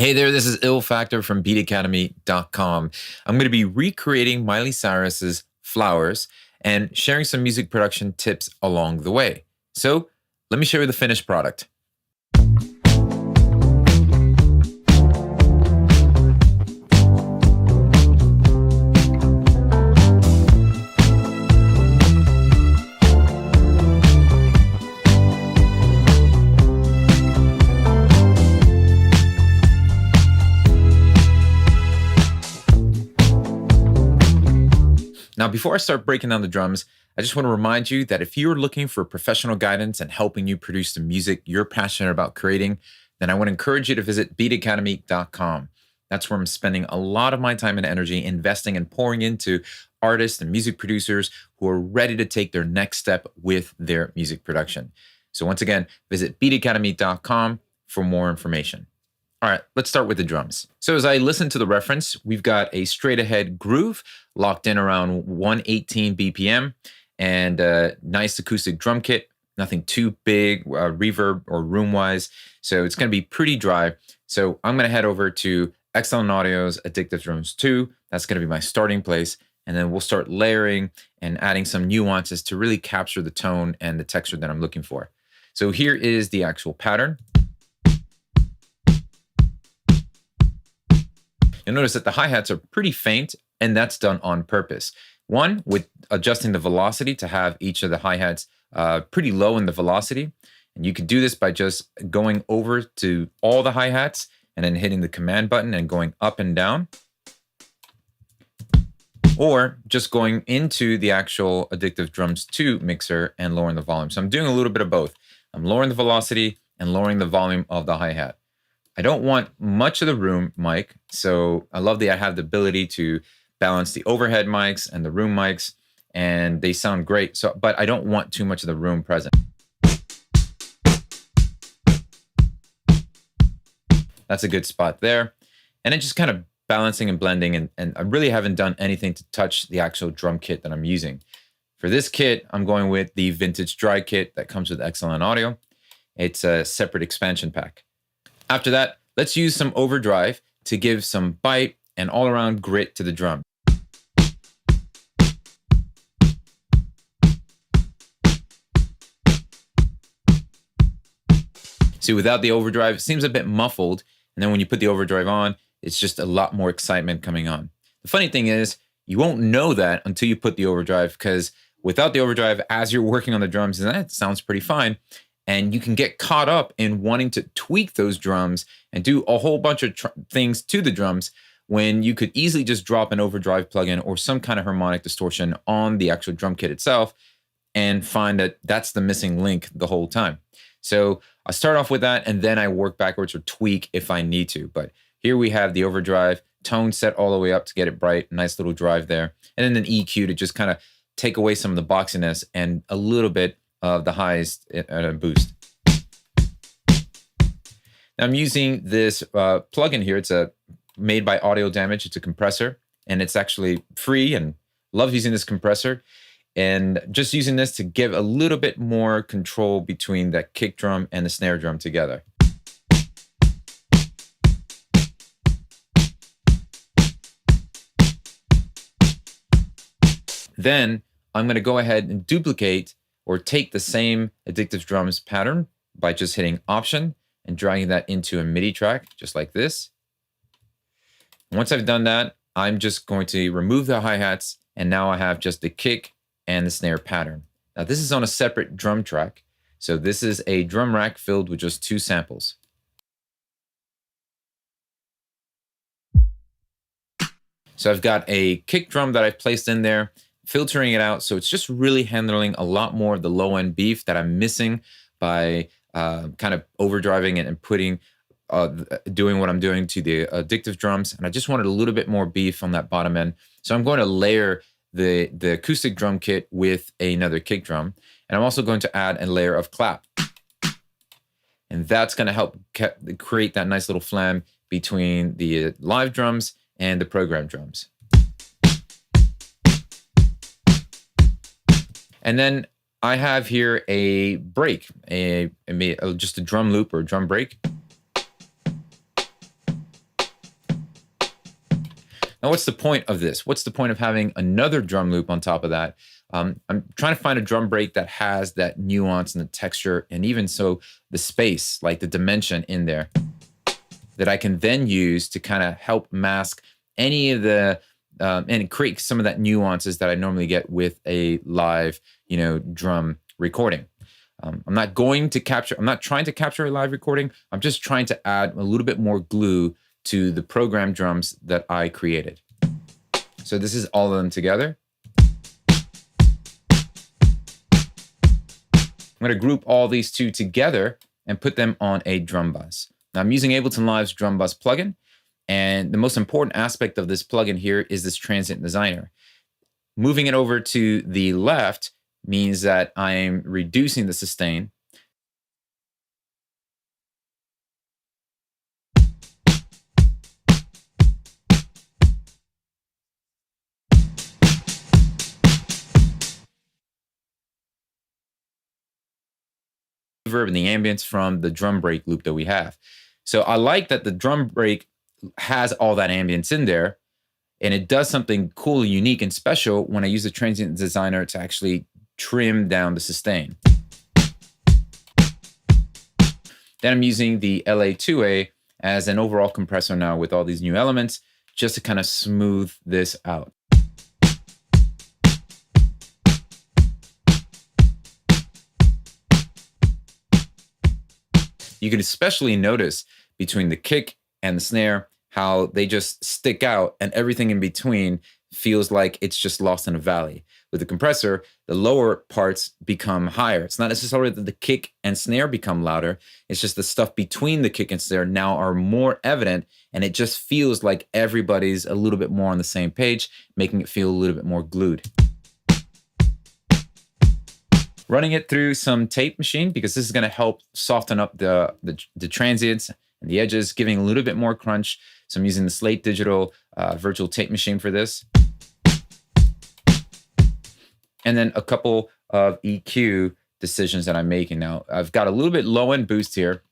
Hey there, this is Ill Factor from beatacademy.com. I'm going to be recreating Miley Cyrus's Flowers and sharing some music production tips along the way. So let me show you the finished product. Now, before I start breaking down the drums, I just want to remind you that if you're looking for professional guidance and helping you produce the music you're passionate about creating, then I want to encourage you to visit beatacademy.com. That's where I'm spending a lot of my time and energy investing and pouring into artists and music producers who are ready to take their next step with their music production. So once again, visit beatacademy.com for more information. All right, let's start with the drums. So as I listen to the reference, we've got a straight ahead groove locked in around 118 BPM and a nice acoustic drum kit, nothing too big, reverb or room wise. So it's gonna be pretty dry. So I'm gonna head over to Excellent Audio's Addictive Drums 2. That's gonna be my starting place. And then we'll start layering and adding some nuances to really capture the tone and the texture that I'm looking for. So here is the actual pattern. You'll notice that the hi-hats are pretty faint, and that's done on purpose. One, with adjusting the velocity to have each of the hi-hats pretty low in the velocity. And you could do this by just going over to all the hi-hats and then hitting the command button and going up and down. Or just going into the actual Addictive Drums 2 mixer and lowering the volume. So I'm doing a little bit of both. I'm lowering the velocity and lowering the volume of the hi-hat. I don't want much of the room mic, so I love that I have the ability to balance the overhead mics and the room mics, and they sound great. So, but I don't want too much of the room present. That's a good spot there. And then just kind of balancing and blending, and I really haven't done anything to touch the actual drum kit that I'm using. For this kit, I'm going with the vintage dry kit that comes with Excellent Audio. It's a separate expansion pack. After that, let's use some overdrive to give some bite and all-around grit to the drum. See, without the overdrive, it seems a bit muffled, and then when you put the overdrive on, it's just a lot more excitement coming on. The funny thing is, you won't know that until you put the overdrive, because without the overdrive, as you're working on the drums, that sounds pretty fine. And you can get caught up in wanting to tweak those drums and do a whole bunch of things to the drums when you could easily just drop an overdrive plugin or some kind of harmonic distortion on the actual drum kit itself and find that that's the missing link the whole time. So I start off with that and then I work backwards or tweak if I need to. But here we have the overdrive, tone set all the way up to get it bright, nice little drive there. And then an EQ to just kind of take away some of the boxiness and a little bit of the highs at a boost. Now I'm using this plugin here. It's made by Audio Damage. It's a compressor, and it's actually free, and love using this compressor. And just using this to give a little bit more control between that kick drum and the snare drum together. Then I'm going to go ahead and duplicate or take the same Addictive Drums pattern by just hitting Option and dragging that into a MIDI track, just like this. Once I've done that, I'm just going to remove the hi-hats, and now I have just the kick and the snare pattern. Now this is on a separate drum track, so this is a drum rack filled with just 2 samples. So I've got a kick drum that I've placed in there, filtering it out, so it's just really handling a lot more of the low-end beef that I'm missing by kind of overdriving it and putting, doing what I'm doing to the Addictive Drums. And I just wanted a little bit more beef on that bottom end. So I'm going to layer the acoustic drum kit with another kick drum. And I'm also going to add a layer of clap. And that's going to help create that nice little flam between the live drums and the program drums. And then I have here a break, just a drum loop or a drum break. Now, what's the point of this? What's the point of having another drum loop on top of that? I'm trying to find a drum break that has that nuance and the texture, and even so the space, like the dimension in there, that I can then use to kind of help mask any of the, and create some of that nuances that I normally get with a live, drum recording. I'm not trying to capture a live recording. I'm just trying to add a little bit more glue to the program drums that I created. So this is all of them together. I'm going to group all these two together and put them on a drum bus. Now I'm using Ableton Live's drum bus plugin, and the most important aspect of this plugin here is this transient designer. Moving it over to the left means that I'm reducing the sustain. Reverb and the ambience from the drum break loop that we have. So I like that the drum break has all that ambience in there, and it does something cool, unique, and special when I use the transient designer to actually trim down the sustain. Then I'm using the LA2A as an overall compressor now with all these new elements, just to kind of smooth this out. You can especially notice between the kick and the snare how they just stick out, and everything in between feels like it's just lost in a valley. With the compressor, the lower parts become higher. It's not necessarily that the kick and snare become louder. It's just the stuff between the kick and snare now are more evident, and it just feels like everybody's a little bit more on the same page, making it feel a little bit more glued. Running it through some tape machine, because this is going to help soften up the transients and the edges, giving a little bit more crunch. So I'm using the Slate Digital virtual tape machine for this. And then a couple of EQ decisions that I'm making now. I've got a little bit low end boost here.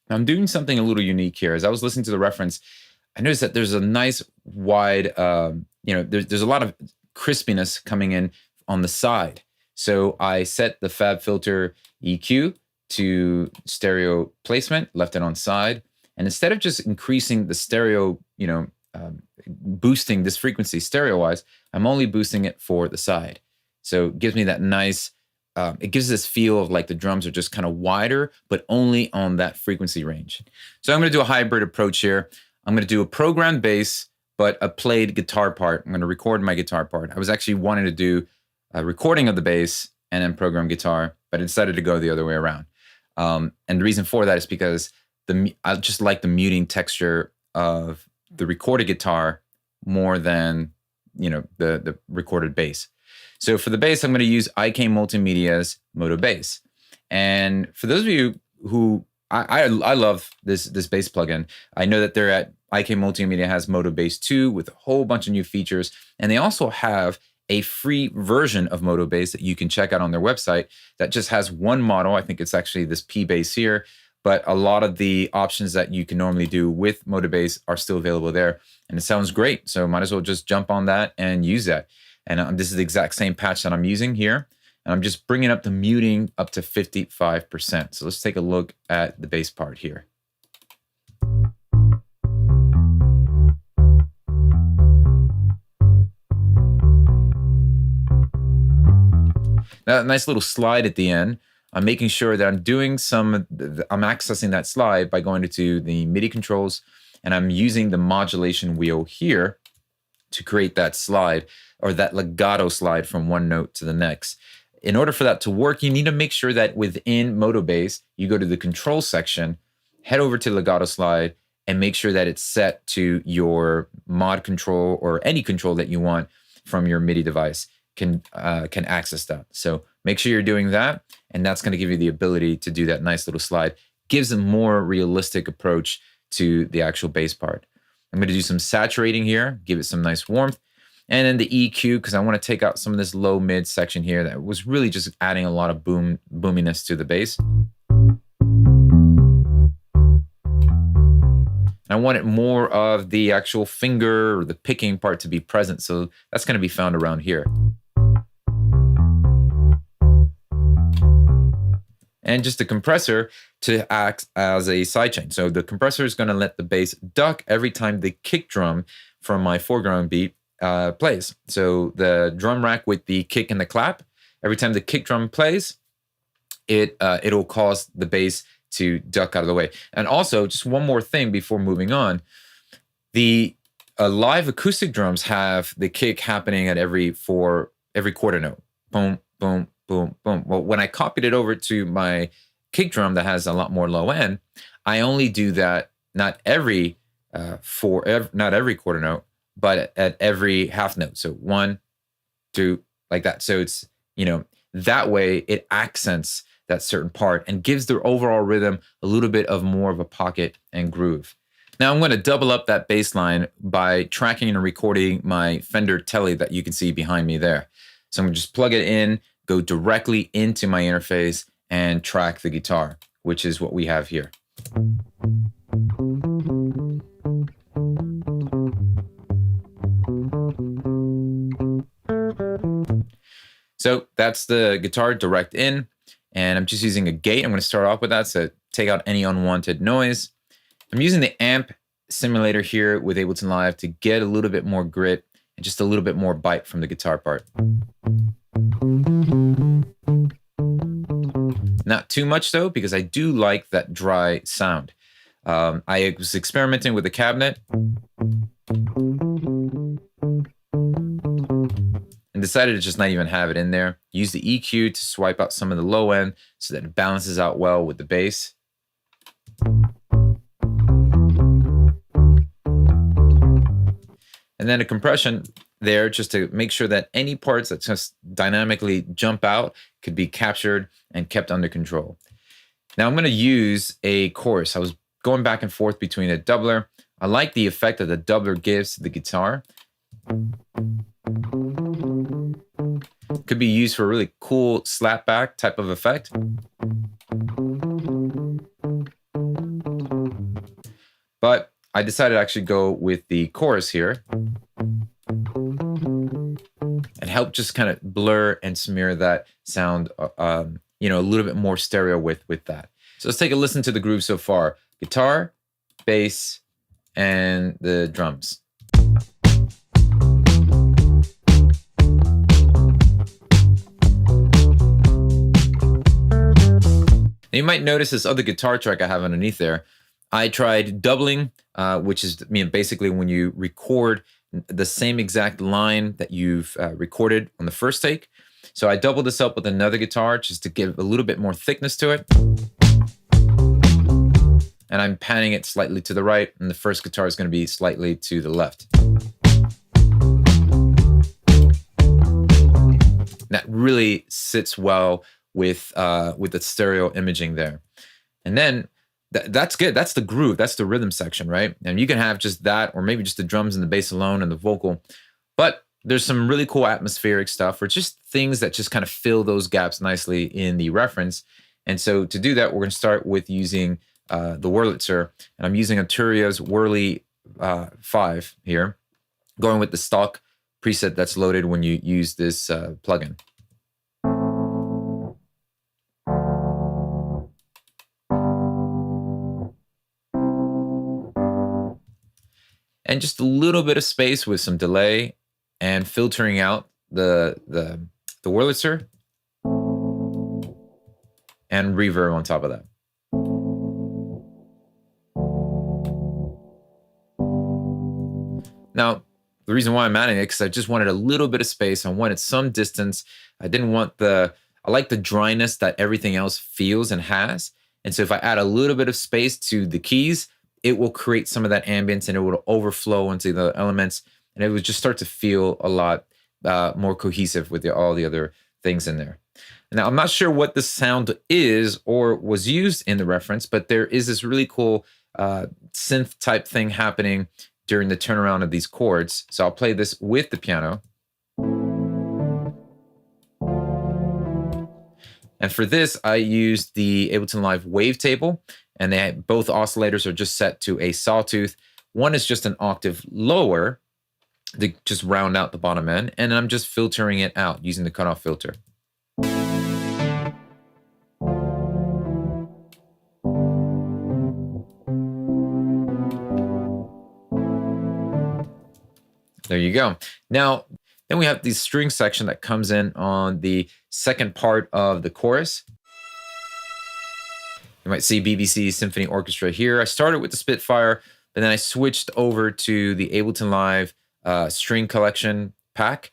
I'm doing something a little unique here. As I was listening to the reference, I noticed that there's a nice wide, there's a lot of crispiness coming in on the side. So I set the FabFilter EQ to stereo placement, left it on side. And instead of just increasing the stereo, boosting this frequency stereo-wise, I'm only boosting it for the side. So it gives me that nice, it gives this feel of like the drums are just kind of wider, but only on that frequency range. So I'm going to do a hybrid approach here. I'm going to do a programmed bass, but a played guitar part. I'm going to record my guitar part. I was actually wanting to do a recording of the bass and then program guitar, but I decided to go the other way around. And the reason for that is because I just like the muting texture of the recorded guitar more than, the recorded bass. So for the bass, I'm going to use IK Multimedia's Moto Bass. And for those of you who, I love this bass plugin. I know that they're at IK Multimedia has Moto Bass 2 with a whole bunch of new features. And they also have a free version of Moto Bass that you can check out on their website that just has one model. I think it's actually this P bass here, but a lot of the options that you can normally do with Moto Bass are still available there. And it sounds great. So might as well just jump on that and use that. And this is the exact same patch that I'm using here. And I'm just bringing up the muting up to 55%. So let's take a look at the bass part here. That nice little slide at the end. I'm making sure that I'm doing I'm accessing that slide by going into the MIDI controls, and I'm using the modulation wheel here to create that slide, or that legato slide from one note to the next. In order for that to work, you need to make sure that within Moto Bass, you go to the control section, head over to legato slide, and make sure that it's set to your mod control or any control that you want from your MIDI device can access that. So make sure you're doing that, and that's going to give you the ability to do that nice little slide. Gives a more realistic approach to the actual bass part. I'm going to do some saturating here, give it some nice warmth. And then the EQ, because I want to take out some of this low mid section here that was really just adding a lot of boominess to the bass. And I wanted more of the actual finger or the picking part to be present. So that's going to be found around here. And just a compressor to act as a sidechain. So the compressor is going to let the bass duck every time the kick drum from my foreground beat plays. So the drum rack with the kick and the clap, every time the kick drum plays, it'll cause the bass to duck out of the way. And also, just one more thing before moving on, the live acoustic drums have the kick happening at every quarter note. Boom, boom, boom, boom. Well, when I copied it over to my kick drum that has a lot more low end, I only do that not every quarter note, but at every half note. So 1, 2, like that. So it's, that way it accents that certain part and gives the overall rhythm a little bit of more of a pocket and groove. Now I'm going to double up that bass line by tracking and recording my Fender Tele that you can see behind me there. So I'm going to just plug it in, go directly into my interface and track the guitar, which is what we have here. So that's the guitar direct in. And I'm just using a gate. I'm going to start off with that to take out any unwanted noise. I'm using the amp simulator here with Ableton Live to get a little bit more grit and just a little bit more bite from the guitar part. Not too much though, because I do like that dry sound. I was experimenting with the cabinet and decided to just not even have it in there. Use the EQ to swipe out some of the low end so that it balances out well with the bass. And then a compression there just to make sure that any parts that just dynamically jump out could be captured and kept under control. Now I'm going to use a chorus. I was going back and forth between a doubler. I like the effect that the doubler gives to the guitar. Could be used for a really cool slapback type of effect. But I decided to actually go with the chorus here and help just kind of blur and smear that sound, a little bit more stereo with that. So let's take a listen to the groove so far. Guitar, bass, and the drums. Now you might notice this other guitar track I have underneath there. I tried doubling, which is basically when you record the same exact line that you've recorded on the first take. So I doubled this up with another guitar just to give a little bit more thickness to it. And I'm panning it slightly to the right, and the first guitar is going to be slightly to the left. That really sits well with the stereo imaging there. And then that's good. That's the groove. That's the rhythm section, right? And you can have just that, or maybe just the drums and the bass alone and the vocal. But there's some really cool atmospheric stuff, or just things that just kind of fill those gaps nicely in the reference. And so to do that, we're going to start with using the Wurlitzer. And I'm using Arturia's Whirly 5 here, going with the stock preset that's loaded when you use this plugin. And just a little bit of space with some delay and filtering out the Wurlitzer and reverb on top of that. Now, the reason why I'm adding it, because I just wanted a little bit of space. I wanted some distance. I like the dryness that everything else feels and has. And so if I add a little bit of space to the keys, it will create some of that ambience and it will overflow into the elements. And it would just start to feel a lot more cohesive with all the other things in there. Now, I'm not sure what the sound is or was used in the reference, but there is this really cool synth type thing happening during the turnaround of these chords. So I'll play this with the piano. And for this, I used the Ableton Live wavetable. and both oscillators are just set to a sawtooth. One is just an octave lower to just round out the bottom end, and I'm just filtering it out using the cutoff filter. There you go. Now, then we have the string section that comes in on the second part of the chorus. You might see BBC Symphony Orchestra here. I started with the Spitfire, but then I switched over to the Ableton Live string collection pack.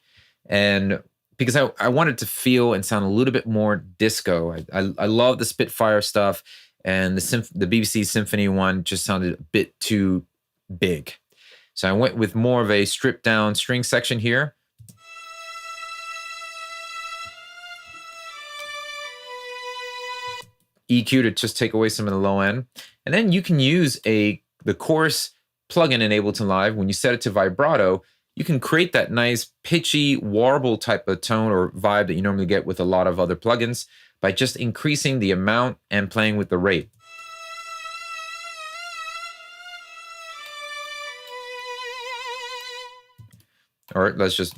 And because I wanted to feel and sound a little bit more disco. I love the Spitfire stuff, and the BBC Symphony one just sounded a bit too big. So I went with more of a stripped down string section here. EQ to just take away some of the low end. And then you can use the chorus plugin in Ableton Live. When you set it to vibrato, you can create that nice pitchy warble type of tone or vibe that you normally get with a lot of other plugins by just increasing the amount and playing with the rate. All right, let's just.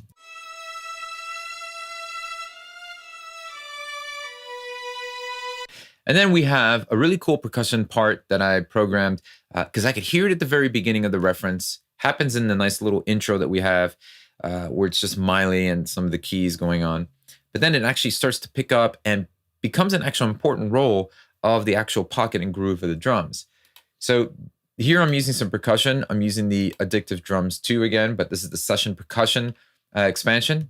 And then we have a really cool percussion part that I programmed because I could hear it at the very beginning of the reference. Happens in the nice little intro that we have where it's just Miley and some of the keys going on. But then it actually starts to pick up and becomes an actual important role of the actual pocket and groove of the drums. So here I'm using some percussion. I'm using the Addictive Drums 2 again, but this is the Session Percussion expansion.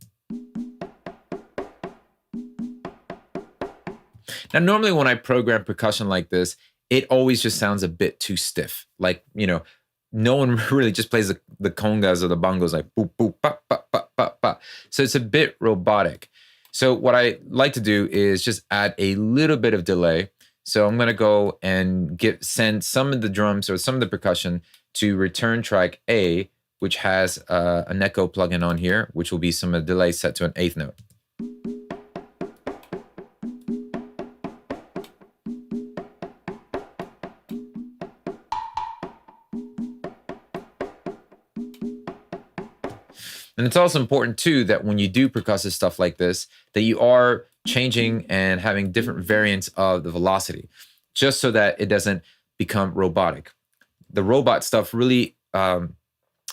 Now, normally when I program percussion like this, it always just sounds a bit too stiff. Like, no one really just plays the congas or the bongos like boop, boop, ba, ba, ba, ba, ba. So it's a bit robotic. So what I like to do is just add a little bit of delay. So I'm going to go and send some of the drums or some of the percussion to return track A, which has an echo plugin on here, which will be some of the delay set to an eighth note. And it's also important too that when you do percussive stuff like this, that you are changing and having different variants of the velocity, just so that it doesn't become robotic. The robot stuff really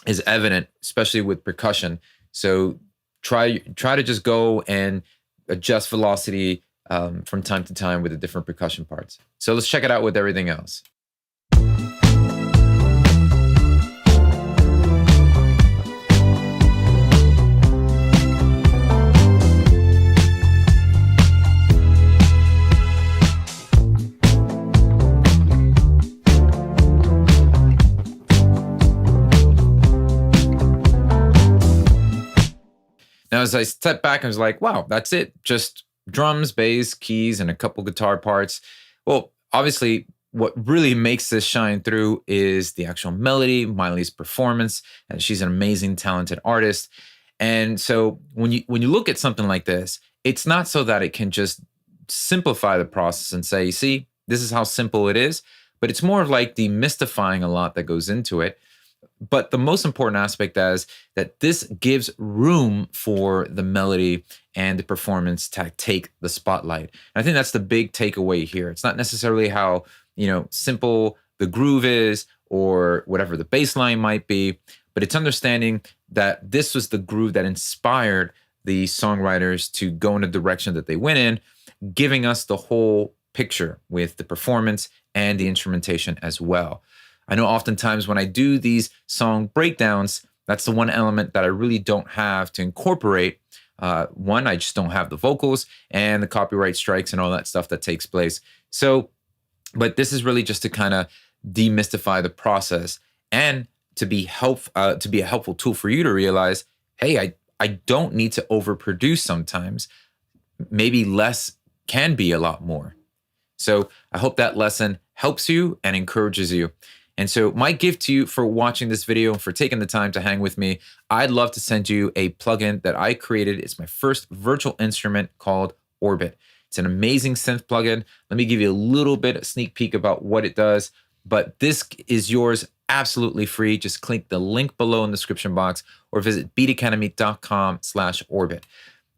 is evident, especially with percussion. So try to just go and adjust velocity from time to time with the different percussion parts. So let's check it out with everything else. Now, as I step back, I was like, wow, that's it. Just drums, bass, keys, and a couple guitar parts. Well, obviously, what really makes this shine through is the actual melody, Miley's performance, and she's an amazing, talented artist. And so when you look at something like this, it's not so that it can just simplify the process and say, see, this is how simple it is, but it's more of like demystifying a lot that goes into it. But the most important aspect is that this gives room for the melody and the performance to take the spotlight. And I think that's the big takeaway here. It's not necessarily how, simple the groove is or whatever the bass line might be, but it's understanding that this was the groove that inspired the songwriters to go in the direction that they went in, giving us the whole picture with the performance and the instrumentation as well. I know oftentimes when I do these song breakdowns, that's the one element that I really don't have to incorporate. One, I just don't have the vocals and the copyright strikes and all that stuff that takes place. So, but this is really just to kind of demystify the process and to be a helpful tool for you to realize, hey, I don't need to overproduce sometimes. Maybe less can be a lot more. So I hope that lesson helps you and encourages you. And so my gift to you for watching this video and for taking the time to hang with me, I'd love to send you a plugin that I created. It's my first virtual instrument called Orbit. It's an amazing synth plugin. Let me give you a little bit of sneak peek about what it does, but this is yours absolutely free. Just click the link below in the description box or visit beatacademy.com/orbit.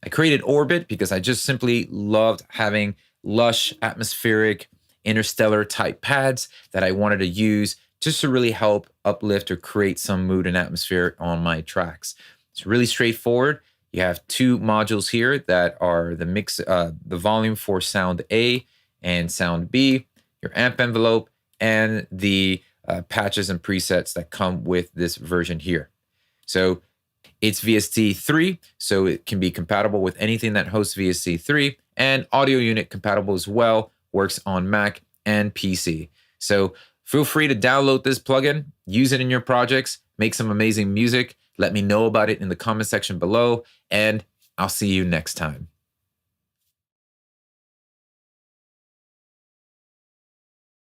I created Orbit because I just simply loved having lush, atmospheric, interstellar type pads that I wanted to use just to really help uplift or create some mood and atmosphere on my tracks. It's really straightforward. You have two modules here that are the mix, the volume for sound A and sound B, your amp envelope, and the patches and presets that come with this version here. So it's VST3, so it can be compatible with anything that hosts VST3, and audio unit compatible as well, works on Mac and PC. So feel free to download this plugin, use it in your projects, make some amazing music. Let me know about it in the comment section below, and I'll see you next time.